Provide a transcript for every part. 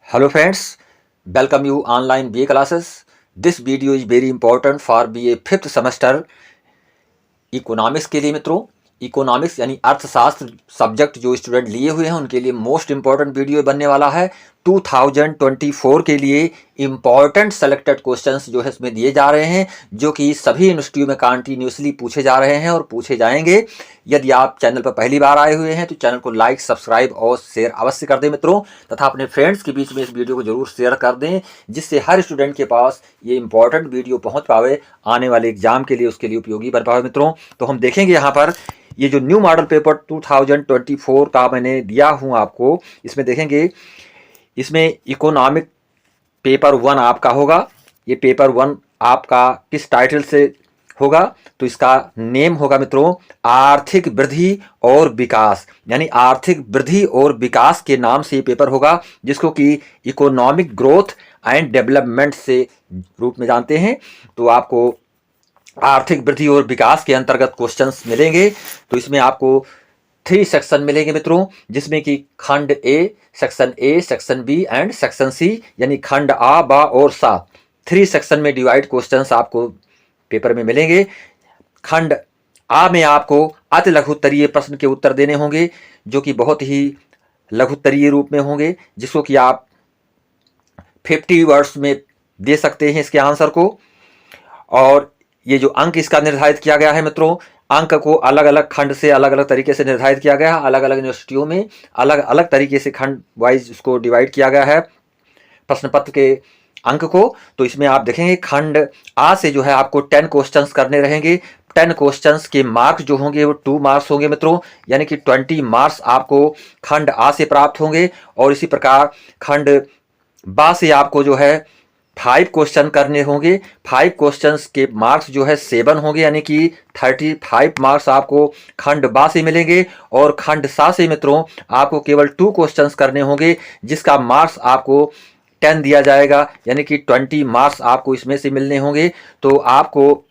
Hello friends, welcome you online BA classes. This video is very important for BA 5th semester economics के लिए मित्रों। Economics यानी अर्थशास्त्र subject जो student लिए हुए हैं उनके लिए मोस्ट इंपॉर्टेंट वीडियो बनने वाला है। 2024 के लिए इंपॉर्टेंट सेलेक्टेड क्वेश्चंस जो है इसमें दिए जा रहे हैं, जो कि सभी यूनिवर्सिटियों में कंटिन्यूसली पूछे जा रहे हैं और पूछे जाएंगे। यदि आप चैनल पर पहली बार आए हुए हैं तो चैनल को लाइक, सब्सक्राइब और शेयर अवश्य कर दें मित्रों, तथा अपने फ्रेंड्स के बीच में इस वीडियो को जरूर शेयर कर दें, जिससे हर स्टूडेंट के पास ये इंपॉर्टेंट वीडियो पहुंच पावे, आने वाले एग्जाम के लिए उसके लिए उपयोगी बन पावे मित्रों। तो हम देखेंगे यहाँ पर ये जो न्यू मॉडल पेपर 2024 का मैंने दिया हूँ आपको, इसमें देखेंगे इसमें इकोनॉमिक पेपर 1 आपका होगा। ये पेपर 1 आपका किस टाइटल से होगा, तो इसका नेम होगा मित्रों आर्थिक वृद्धि और विकास, यानी आर्थिक वृद्धि और विकास के नाम से ये पेपर होगा, जिसको कि इकोनॉमिक ग्रोथ एंड डेवलपमेंट से रूप में जानते हैं। तो आपको आर्थिक वृद्धि और विकास के अंतर्गत क्वेश्चंस मिलेंगे। तो इसमें आपको 3 सेक्शन मिलेंगे मित्रों, जिसमें कि खंड A, section B and section C, यानी खंड आ, बा और सा, 3 सेक्शन में डिवाइड क्वेश्चंस आपको पेपर में मिलेंगे। खंड आ में आपको अति लघुत्तरीय प्रश्न के उत्तर देने होंगे, जो कि बहुत ही लघुत्तरीय रूप में होंगे, जिसको कि आप 50 वर्ड्स में दे सकते हैं इसके आंसर को। और ये जो अंक इसका निर्धारित किया गया है मित्रों, अंक को अलग अलग खंड से अलग अलग तरीके से निर्धारित किया गया है। अलग अलग यूनिवर्सिटियों में अलग अलग तरीके से खंड वाइज इसको डिवाइड किया गया है प्रश्न पत्र के अंक को। तो इसमें आप देखेंगे खंड आ से जो है आपको 10 क्वेश्चंस करने रहेंगे। 10 क्वेश्चंस के मार्क्स जो होंगे वो 2 मार्क्स होंगे मित्रों, यानी कि 20 मार्क्स आपको खंड आ से प्राप्त होंगे। और इसी प्रकार खंड बा से आपको जो है 5 क्वेश्चन करने होंगे। 5 क्वेश्चंस के मार्क्स जो है 7 होंगे, यानी कि 35 मार्क्स आपको खंड बा से मिलेंगे। और खंड सा से मित्रों आपको केवल 2 क्वेश्चंस करने होंगे, जिसका मार्क्स आपको 10 दिया जाएगा, यानी कि 20 मार्क्स आपको इसमें से मिलने होंगे। तो आपको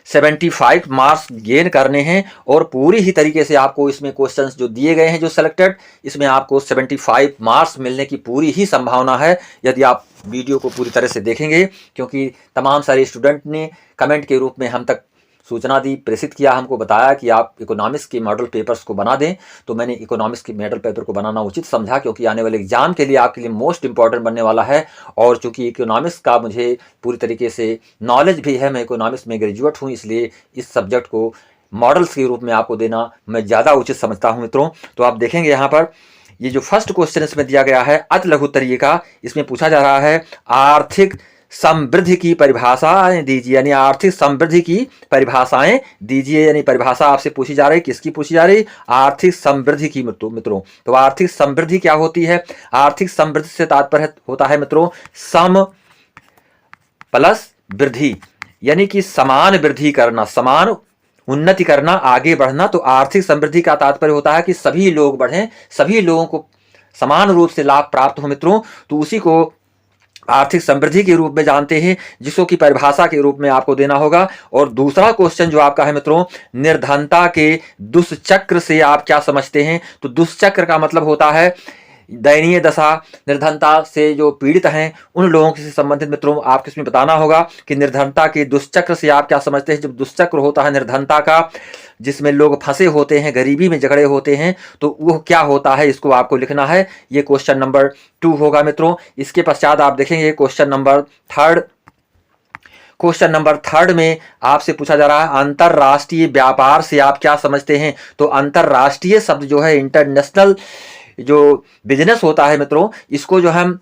75 मार्क्स गेन करने हैं, और पूरी ही तरीके से आपको इसमें क्वेश्चंस जो दिए गए हैं जो सिलेक्टेड, इसमें आपको 75 मार्क्स मिलने की पूरी ही संभावना है, यदि आप वीडियो को पूरी तरह से देखेंगे। क्योंकि तमाम सारे स्टूडेंट ने कमेंट के रूप में हम तक सूचना दी, प्रेषित किया, हमको बताया कि आप इकोनॉमिक्स के मॉडल पेपर्स को बना दें। तो मैंने इकोनॉमिक्स के मॉडल पेपर को बनाना उचित समझा, क्योंकि आने वाले एग्जाम के लिए आपके लिए मोस्ट इंपॉर्टेंट बनने वाला है। और चूंकि इकोनॉमिक्स का मुझे पूरी तरीके से नॉलेज भी है, मैं इकोनॉमिक्स में ग्रेजुएट हूँ, इसलिए इस सब्जेक्ट को मॉडल्स के रूप में आपको देना मैं ज़्यादा उचित समझता हूँ मित्रों। तो आप देखेंगे यहाँ पर ये जो फर्स्ट क्वेश्चन इसमें दिया गया है अति लघुत्तरीय का, इसमें पूछा जा रहा है आर्थिक समृद्धि की परिभाषाएं दीजिए, यानी आर्थिक समृद्धि की परिभाषाएं दीजिए। यानी परिभाषा आपसे पूछी जा रही, किसकी पूछी जा रही? आर्थिक समृद्धि की मित्रों। तो आर्थिक समृद्धि क्या होती है? आर्थिक समृद्धि से तात्पर्य होता है मित्रों सम प्लस वृद्धि, यानी कि समान वृद्धि करना, समान उन्नति करना, आगे बढ़ना। तो आर्थिक समृद्धि का तात्पर्य होता है कि सभी लोग बढ़ें, सभी लोगों को समान रूप से लाभ प्राप्त हो मित्रों। तो उसी को आर्थिक समृद्धि के रूप में जानते हैं, जिसको की परिभाषा के रूप में आपको देना होगा। और दूसरा क्वेश्चन जो आपका है मित्रों, निर्धनता के दुष्चक्र से आप क्या समझते हैं? तो दुष्चक्र का मतलब होता है दयनीय दशा, निर्धनता से जो पीड़ित हैं उन लोगों से संबंधित मित्रों आपको इसमें बताना होगा कि निर्धनता के दुष्चक्र से आप क्या समझते हैं। जब दुष्चक्र होता है निर्धनता का, जिसमें लोग फंसे होते हैं, गरीबी में जकड़े होते हैं, तो वो क्या होता है, इसको आपको लिखना है। ये क्वेश्चन नंबर 2 होगा मित्रों। इसके पश्चात आप देखेंगे क्वेश्चन नंबर 3। क्वेश्चन नंबर 3 में आपसे पूछा जा रहा है अंतरराष्ट्रीय व्यापार से आप क्या समझते हैं। तो अंतरराष्ट्रीय शब्द जो है इंटरनेशनल जो बिजनेस होता है मित्रों, इसको जो हम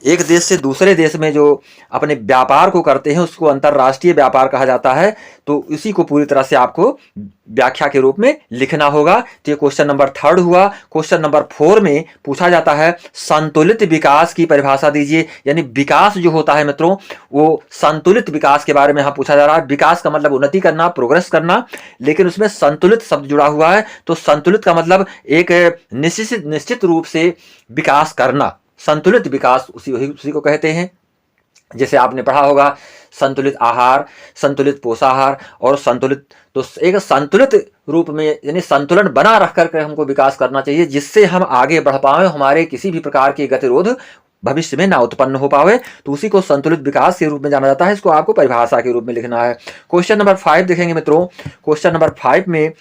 एक देश से दूसरे देश में जो अपने व्यापार को करते हैं उसको अंतरराष्ट्रीय व्यापार कहा जाता है। तो इसी को पूरी तरह से आपको व्याख्या के रूप में लिखना होगा। तो ये क्वेश्चन नंबर 3 हुआ। क्वेश्चन नंबर 4 में पूछा जाता है संतुलित विकास की परिभाषा दीजिए, यानी विकास जो होता है मित्रों वो संतुलित विकास के बारे में यहाँ पूछा जा रहा है। विकास का मतलब उन्नति करना, प्रोग्रेस करना, लेकिन उसमें संतुलित शब्द जुड़ा हुआ है। तो संतुलित का मतलब एक निश्चित रूप से विकास करना, संतुलित विकास उसी को कहते हैं। जैसे आपने पढ़ा होगा संतुलित आहार, संतुलित पोषाहार और संतुलित, तो एक संतुलित रूप में यानी संतुलन बना रख कर हमको विकास करना चाहिए, जिससे हम आगे बढ़ पाएं, हमारे किसी भी प्रकार के गतिरोध भविष्य में ना उत्पन्न हो पावे, तो उसी को संतुलित विकास के रूप में जाना जाता है। इसको आपको परिभाषा के रूप में लिखना है। क्वेश्चन नंबर 5 देखेंगे मित्रों। क्वेश्चन नंबर 5 में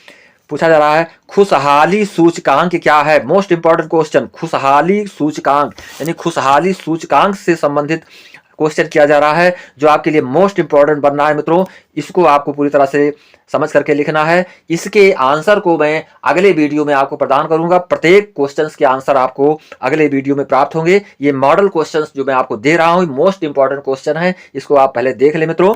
पूछा जा रहा है खुशहाली सूचकांक क्या है। मोस्ट इंपॉर्टेंट क्वेश्चन, खुशहाली सूचकांक यानी खुशहाली सूचकांक से संबंधित क्वेश्चन किया जा रहा है, जो आपके लिए मोस्ट इंपॉर्टेंट बनना है मित्रों। इसको आपको पूरी तरह से समझ करके लिखना है। इसके आंसर को मैं अगले वीडियो में आपको प्रदान करूंगा। प्रत्येक क्वेश्चंस के आंसर आपको अगले वीडियो में प्राप्त होंगे। ये मॉडल क्वेश्चंस जो मैं आपको दे रहा हूं, मोस्ट इंपॉर्टेंट क्वेश्चन है, इसको आप पहले देख ले मित्रों।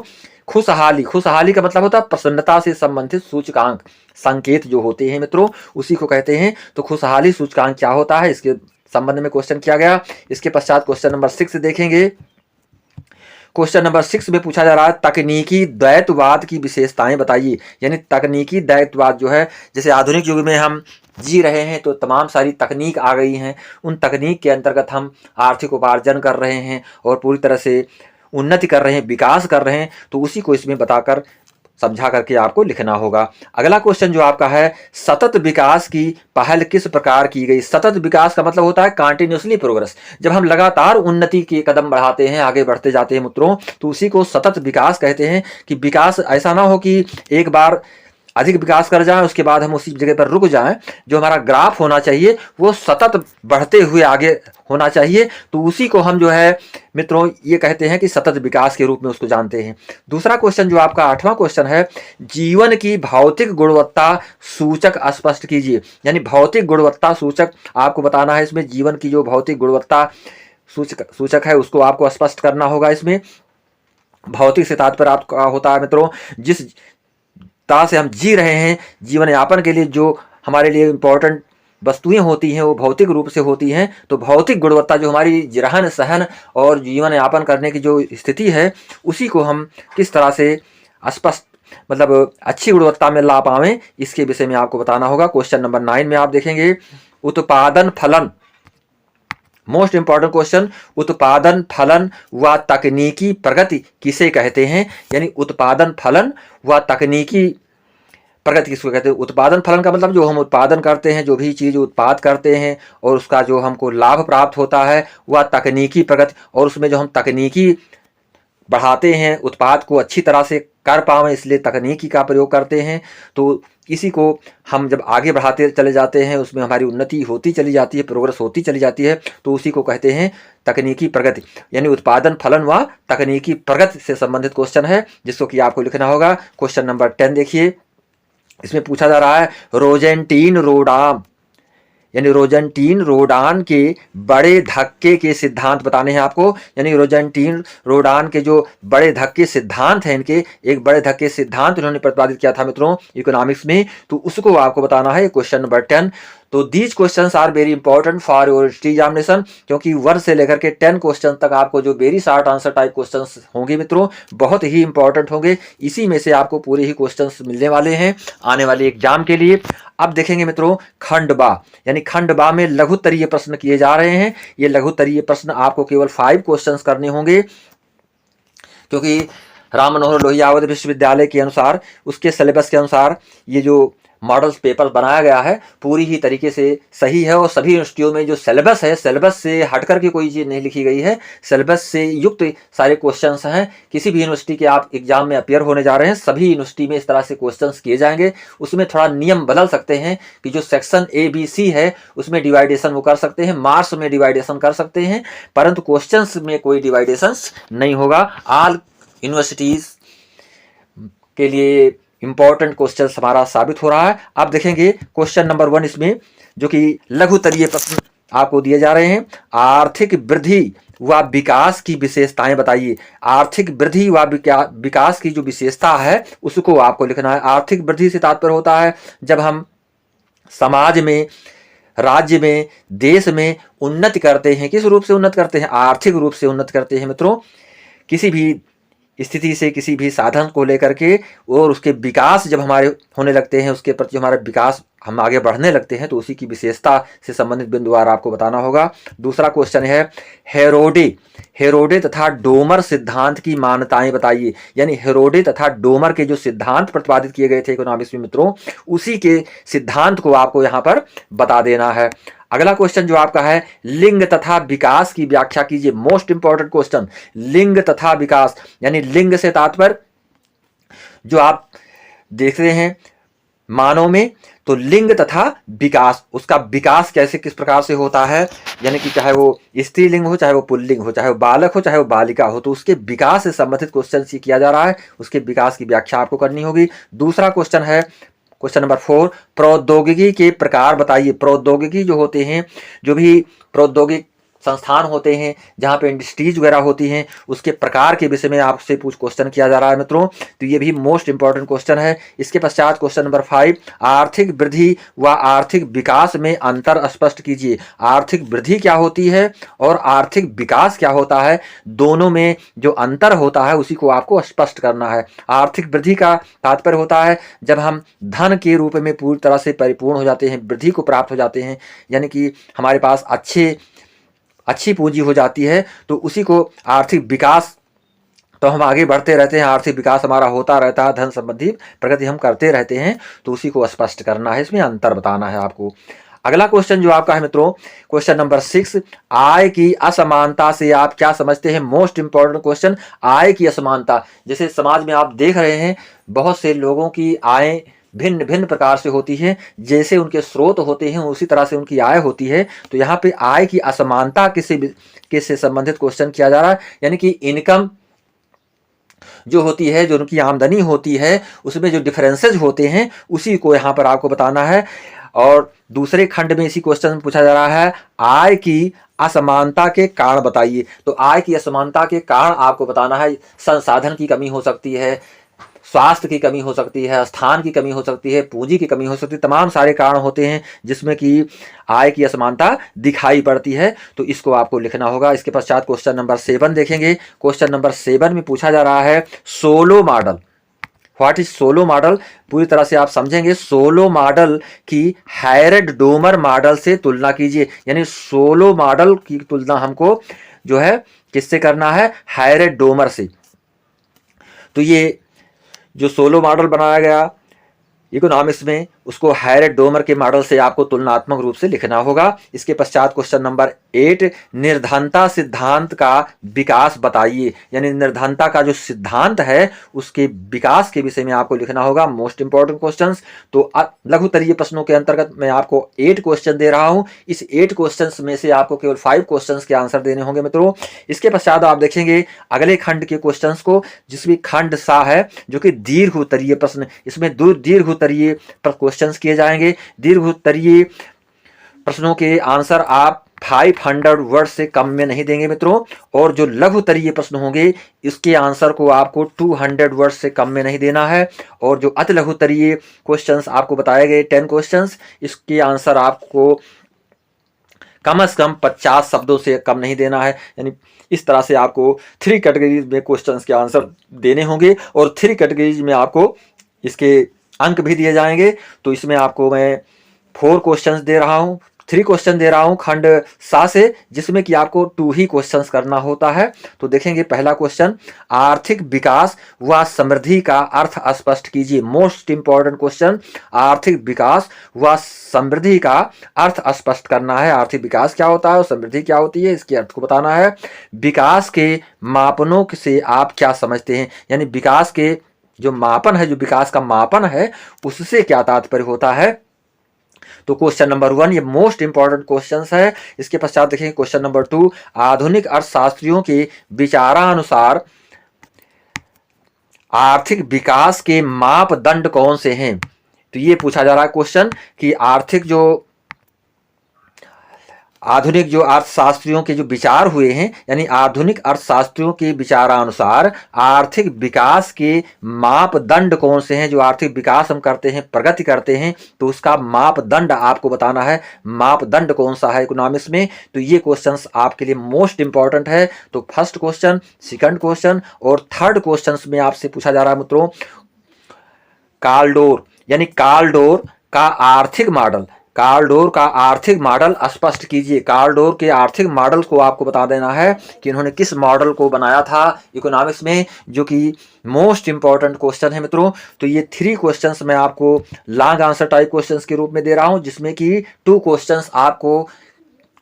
खुशहाली, खुशहाली का मतलब होता है प्रसन्नता से संबंधित सूचकांक, संकेत जो होते हैं मित्रों, उसी को कहते हैं। तो खुशहाली सूचकांक क्या होता है, इसके संबंध में क्वेश्चन किया गया। इसके पश्चात क्वेश्चन नंबर 6 देखेंगे। क्वेश्चन नंबर 6 में पूछा जा रहा है तकनीकी द्वैतवाद की विशेषताएं बताइए। यानी तकनीकी द्वैतवाद जो है, जैसे आधुनिक युग में हम जी रहे हैं तो तमाम सारी तकनीक आ गई हैं। उन तकनीक के अंतर्गत हम आर्थिक उपार्जन कर रहे हैं और पूरी तरह से उन्नति कर रहे हैं, विकास कर रहे हैं। तो उसी को इसमें बताकर समझा करके आपको लिखना होगा। अगला क्वेश्चन जो आपका है, सतत विकास की पहल किस प्रकार की गई। सतत विकास का मतलब होता है कंटिन्यूअसली प्रोग्रेस। जब हम लगातार उन्नति के कदम बढ़ाते हैं, आगे बढ़ते जाते हैं मित्रों, तो उसी को सतत विकास कहते हैं। कि विकास ऐसा ना हो कि एक बार अधिक विकास कर जाएं उसके बाद हम उसी जगह पर रुक जाएं। जो हमारा ग्राफ होना चाहिए वो सतत बढ़ते हुए आगे होना चाहिए। तो उसी को हम जो है मित्रों ये कहते हैं कि सतत विकास के रूप में उसको जानते हैं। दूसरा क्वेश्चन जो आपका 8वां क्वेश्चन है, जीवन की भौतिक गुणवत्ता सूचक स्पष्ट कीजिए। यानी भौतिक गुणवत्ता सूचक आपको बताना है। इसमें जीवन की जो भौतिक गुणवत्ता सूचक है उसको आपको स्पष्ट करना होगा। इसमें भौतिक से तात्पर्य आपका होता है मित्रों जिस तरह से हम जी रहे हैं, जीवन यापन के लिए जो हमारे लिए इम्पोर्टेंट वस्तुएं होती हैं वो भौतिक रूप से होती हैं। तो भौतिक गुणवत्ता जो हमारी रहन सहन और जीवन यापन करने की जो स्थिति है, उसी को हम किस तरह से स्पष्ट मतलब अच्छी गुणवत्ता में ला पाएं, इसके विषय में आपको बताना होगा। क्वेश्चन नंबर 9 में आप देखेंगे उत्पादन फलन, मोस्ट इंपॉर्टेंट क्वेश्चन, उत्पादन फलन व तकनीकी प्रगति किसे कहते हैं। यानी उत्पादन फलन व तकनीकी प्रगति किसको कहते हैं। उत्पादन फलन का मतलब जो हम उत्पादन करते हैं, जो भी चीज़ उत्पाद करते हैं और उसका जो हमको लाभ प्राप्त होता है, वह तकनीकी प्रगति, और उसमें जो हम तकनीकी बढ़ाते हैं, उत्पाद को अच्छी तरह से कर पाएं, इसलिए तकनीकी का प्रयोग करते हैं। तो इसी को हम जब आगे बढ़ाते चले जाते हैं, उसमें हमारी उन्नति होती चली जाती है, प्रोग्रेस होती चली जाती है, तो उसी को कहते हैं तकनीकी प्रगति। यानी उत्पादन फलन व तकनीकी प्रगति से संबंधित क्वेश्चन है, जिसको कि आपको लिखना होगा। क्वेश्चन नंबर 10 देखिए। इसमें पूछा जा रहा है रोजेंटीन रोडान, यानी रोजेंटीन रोडान के बड़े धक्के के सिद्धांत बताने हैं आपको। यानी रोजेंटीन रोडान के जो बड़े धक्के सिद्धांत हैं, इनके एक बड़े धक्के सिद्धांत उन्होंने प्रतिपादित किया था मित्रों इकोनॉमिक्स में, तो उसको आपको बताना है। Question number 10। तो these questions are very important for your examination, क्योंकि 1 से लेकर के 10 क्वेश्चन तक आपको जो very short answer type questions होंगे मित्रों, बहुत ही इंपॉर्टेंट होंगे। इसी में से आपको पूरे ही क्वेश्चंस मिलने वाले हैं आने वाले एग्जाम के लिए। अब देखेंगे मित्रों खंड बा, यानी खंड बा में लघुत्तरीय प्रश्न किए जा रहे हैं। ये लघुत्तरीय प्रश्न आपको केवल 5 क्वेश्चंस करने होंगे, क्योंकि राम मनोहर लोहिया अवध विश्वविद्यालय के अनुसार, उसके सिलेबस के अनुसार ये जो मॉडल पेपर बनाया गया है पूरी ही तरीके से सही है। और सभी यूनिवर्सिटियों में जो सिलेबस है, सिलेबस से हटकर के कोई चीज़ नहीं लिखी गई है, सिलेबस से युक्त सारे क्वेश्चंस हैं। किसी भी यूनिवर्सिटी के आप एग्जाम में अपियर होने जा रहे हैं, सभी यूनिवर्सिटी में इस तरह से क्वेश्चंस किए जाएंगे। उसमें थोड़ा नियम बदल सकते हैं कि जो सेक्शन ABC है उसमें डिवाइडेशन वो कर सकते हैं, मार्क्स में डिवाइडेशन कर सकते हैं, परंतु क्वेश्चंस में कोई डिवाइडेशंस नहीं होगा। ऑल यूनिवर्सिटीज़ के लिए इंपॉर्टेंट क्वेश्चन हमारा साबित हो रहा है। अब देखेंगे क्वेश्चन नंबर 1, इसमें जो कि लघुत्तरीय प्रश्न आपको दिए जा रहे हैं। आर्थिक वृद्धि व विकास की विशेषताएं बताइए। आर्थिक वृद्धि व विकास की जो विशेषता है उसको आपको लिखना है। आर्थिक वृद्धि से तात्पर्य होता है जब हम समाज में, राज्य में, देश में उन्नति करते हैं। किस रूप से उन्नति करते हैं? आर्थिक रूप से उन्नति करते हैं मित्रों। किसी भी स्थिति से, किसी भी साधन को लेकर के, और उसके विकास जब हमारे होने लगते हैं, उसके प्रति हमारा विकास हम आगे बढ़ने लगते हैं, तो उसी की विशेषता से संबंधित बिंदुवार आपको बताना होगा। दूसरा क्वेश्चन है हेरोडे तथा डोमर सिद्धांत की मान्यताएं बताइए। यानी हेरोडे तथा डोमर के जो सिद्धांत प्रतिपादित किए गए थे इकोनॉमिक्स में मित्रों, उसी के सिद्धांत को आपको यहाँ पर बता देना है। अगला क्वेश्चन जो आपका है, लिंग तथा विकास की व्याख्या कीजिए। मोस्ट इंपॉर्टेंट क्वेश्चन, लिंग तथा विकास, यानी लिंग से तात्पर्य जो आप देख रहे हैं मानव में, तो लिंग तथा विकास, उसका विकास कैसे किस प्रकार से होता है, यानी कि चाहे वो स्त्रीलिंग हो, चाहे वो पुल्लिंग हो, चाहे वो बालक हो, चाहे वो बालिका हो, तो उसके विकास से संबंधित क्वेश्चन से किया जा रहा है, उसके विकास की व्याख्या आपको करनी होगी। दूसरा क्वेश्चन है क्वेश्चन नंबर 4, प्रौद्योगिकी के प्रकार बताइए। प्रौद्योगिकी जो होते हैं, जो भी प्रौद्योगिक संस्थान होते हैं जहाँ पे इंडस्ट्रीज वगैरह होती हैं, उसके प्रकार के विषय में आपसे पूछ क्वेश्चन किया जा रहा है मित्रों, तो ये भी मोस्ट इंपॉर्टेंट क्वेश्चन है। इसके पश्चात क्वेश्चन नंबर 5, आर्थिक वृद्धि व आर्थिक विकास में अंतर स्पष्ट कीजिए। आर्थिक वृद्धि क्या होती है और आर्थिक विकास क्या होता है, दोनों में जो अंतर होता है उसी को आपको स्पष्ट करना है। आर्थिक वृद्धि का तात्पर्य होता है जब हम धन के रूप में पूरी तरह से परिपूर्ण हो जाते हैं, वृद्धि को प्राप्त हो जाते हैं, यानी कि हमारे पास अच्छी पूंजी हो जाती है, तो उसी को आर्थिक विकास, तो हम आगे बढ़ते रहते हैं, आर्थिक विकास हमारा होता रहता है, धन संबंधी प्रगति हम करते रहते हैं, तो उसी को स्पष्ट करना है, इसमें अंतर बताना है आपको। अगला क्वेश्चन जो आपका है मित्रों, क्वेश्चन नंबर 6, आय की असमानता से आप क्या समझते हैं। मोस्ट इंपॉर्टेंट क्वेश्चन, आय की असमानता। जैसे समाज में आप देख रहे हैं बहुत से लोगों की आय भिन्न भिन्न प्रकार से होती है, जैसे उनके स्रोत होते हैं उसी तरह से उनकी आय होती है, तो यहाँ पे आय की असमानता किससे संबंधित क्वेश्चन किया जा रहा है, यानी कि इनकम जो होती है, जो उनकी आमदनी होती है, उसमें जो डिफरेंसेज होते हैं उसी को यहाँ पर आपको बताना है। और दूसरे खंड में इसी क्वेश्चन में पूछा जा रहा है, आय की असमानता के कारण बताइए। तो आय की असमानता के कारण आपको बताना है, संसाधन की कमी हो सकती है, स्वास्थ्य की कमी हो सकती है, स्थान की कमी हो सकती है, पूंजी की कमी हो सकती है, तमाम सारे कारण होते हैं जिसमें कि आय की असमानता दिखाई पड़ती है, तो इसको आपको लिखना होगा। इसके पश्चात क्वेश्चन नंबर 7 देखेंगे। क्वेश्चन नंबर 7 में पूछा जा रहा है, Solow model. What is Solow model, पूरी तरह से आप समझेंगे। सोलो मॉडल की हैरेड डोमर मॉडल से तुलना कीजिए, यानी सोलो मॉडल की तुलना हमको जो है किससे करना है, हैरेड डोमर से। तो ये जो सोलो मॉडल बनाया गया इकोनॉमिक्स में, उसको हैरेड डोमर के मॉडल से आपको तुलनात्मक रूप से लिखना होगा। इसके पश्चात क्वेश्चन नंबर 8, निर्धनता सिद्धांत का विकास बताइए, यानी निर्धनता का जो सिद्धांत है उसके विकास के विषय में आपको लिखना होगा। Most important questions. तो लघुतरीय प्रश्नों के अंतर्गत मैं आपको 8 क्वेश्चन दे रहा हूं, इस 8 क्वेश्चंस में से आपको केवल 5 क्वेश्चंस के आंसर देने होंगे मित्रों। इसके पश्चात आप देखेंगे अगले खंड के क्वेश्चंस को, जिसमें खंड सा है जो कि दीर्घ उत्तरीय प्रश्न, इसमें दीर्घ उत्तरीय क्वेश्चंस किए जाएंगे। दीर्घ उत्तरीय प्रश्नों के आंसर आप 500 वर्ड से कम में नहीं देंगे मित्रों, और जो लघु उत्तरीय प्रश्न होंगे इसके आंसर को आपको 200 वर्ड से कम में नहीं देना है, और जो अति लघु उत्तरीय क्वेश्चंस आपको बताए गए 10 क्वेश्चंस, इसके आंसर आपको कम से कम 50 शब्दों से कम नहीं देना है। यानी इस तरह से आपको 3 कैटेगरीज में क्वेश्चंस के आंसर देने होंगे, और 3 कैटेगरीज में आपको इसके अंक भी दिए जाएंगे। तो इसमें आपको मैं 4 क्वेश्चंस दे रहा हूं, 3 क्वेश्चन दे रहा हूं खंड 7 से, जिसमें कि आपको 2 ही क्वेश्चंस करना होता है। तो देखेंगे पहला क्वेश्चन, आर्थिक विकास व समृद्धि का अर्थ स्पष्ट कीजिए। मोस्ट इंपॉर्टेंट क्वेश्चन, आर्थिक विकास व समृद्धि का अर्थ स्पष्ट करना है। आर्थिक विकास क्या होता है और समृद्धि क्या होती है, इसके अर्थ को बताना है। विकास के मापनों से आप क्या समझते हैं, यानी विकास के जो मापन है, जो विकास का मापन है, उससे क्या तात्पर्य होता है। तो क्वेश्चन नंबर 1 ये मोस्ट इंपॉर्टेंट क्वेश्चंस है। इसके पश्चात देखेंगे क्वेश्चन नंबर 2, आधुनिक अर्थशास्त्रियों के विचारानुसार आर्थिक विकास के मापदंड कौन से हैं। तो ये पूछा जा रहा है क्वेश्चन कि आधुनिक जो अर्थशास्त्रियों के जो विचार हुए हैं, यानी आधुनिक अर्थशास्त्रियों के विचारानुसार आर्थिक विकास के मापदंड कौन से हैं। जो आर्थिक विकास हम करते हैं, प्रगति करते हैं, तो उसका मापदंड आपको बताना है। मापदंड कौन सा है इकोनॉमिक्स में, तो ये क्वेश्चंस आपके लिए मोस्ट इंपॉर्टेंट है। तो फर्स्ट क्वेश्चन, सेकंड क्वेश्चन और थर्ड क्वेश्चन में आपसे पूछा जा रहा है मित्रों, काल्डोर यानी काल्डोर का आर्थिक मॉडल, कार्ल का आर्थिक मॉडल स्पष्ट कीजिए। कार्ल के आर्थिक मॉडल को आपको बता देना है कि इन्होंने किस मॉडल को बनाया था इकोनॉमिक्स में, जो कि मोस्ट इंपॉर्टेंट क्वेश्चन है मित्रों। तो ये 3 क्वेश्चंस मैं आपको लॉन्ग आंसर टाइप क्वेश्चंस के रूप में दे रहा हूं, जिसमें कि 2 क्वेश्चंस आपको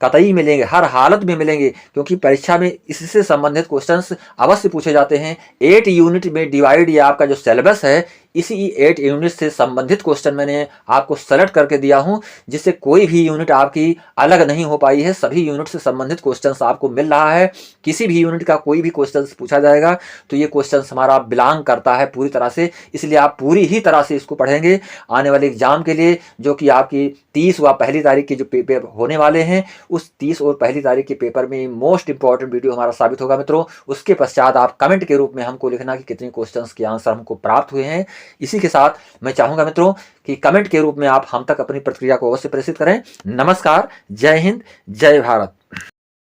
कतई मिलेंगे, हर हालत में मिलेंगे, क्योंकि परीक्षा में इससे संबंधित क्वेश्चंस अवश्य पूछे जाते हैं। 8 यूनिट में डिवाइड ये आपका जो सिलेबस है, इसी 8 यूनिट से संबंधित क्वेश्चन मैंने आपको सेलेक्ट करके दिया हूं, जिससे कोई भी यूनिट आपकी अलग नहीं हो पाई है। सभी यूनिट से संबंधित क्वेश्चंस आपको मिल रहा है। किसी भी यूनिट का कोई भी क्वेश्चन पूछा जाएगा तो ये क्वेश्चन हमारा बिलोंग करता है पूरी तरह से, इसलिए आप पूरी ही तरह से इसको पढ़ेंगे आने वाले एग्जाम के लिए, जो कि आपकी 30 व पहली तारीख के जो पेपर होने वाले हैं, उस 30 और पहली तारीख के पेपर में मोस्ट इंपॉर्टेंट वीडियो हमारा साबित होगा मित्रों। उसके पश्चात आप कमेंट के रूप में हमको लिखना कि कितने क्वेश्चंस के आंसर हमको प्राप्त हुए हैं। इसी के साथ मैं चाहूंगा मित्रों कि कमेंट के रूप में आप हम तक अपनी प्रतिक्रिया को अवश्य प्रेषित करें। नमस्कार, जय हिंद, जय भारत।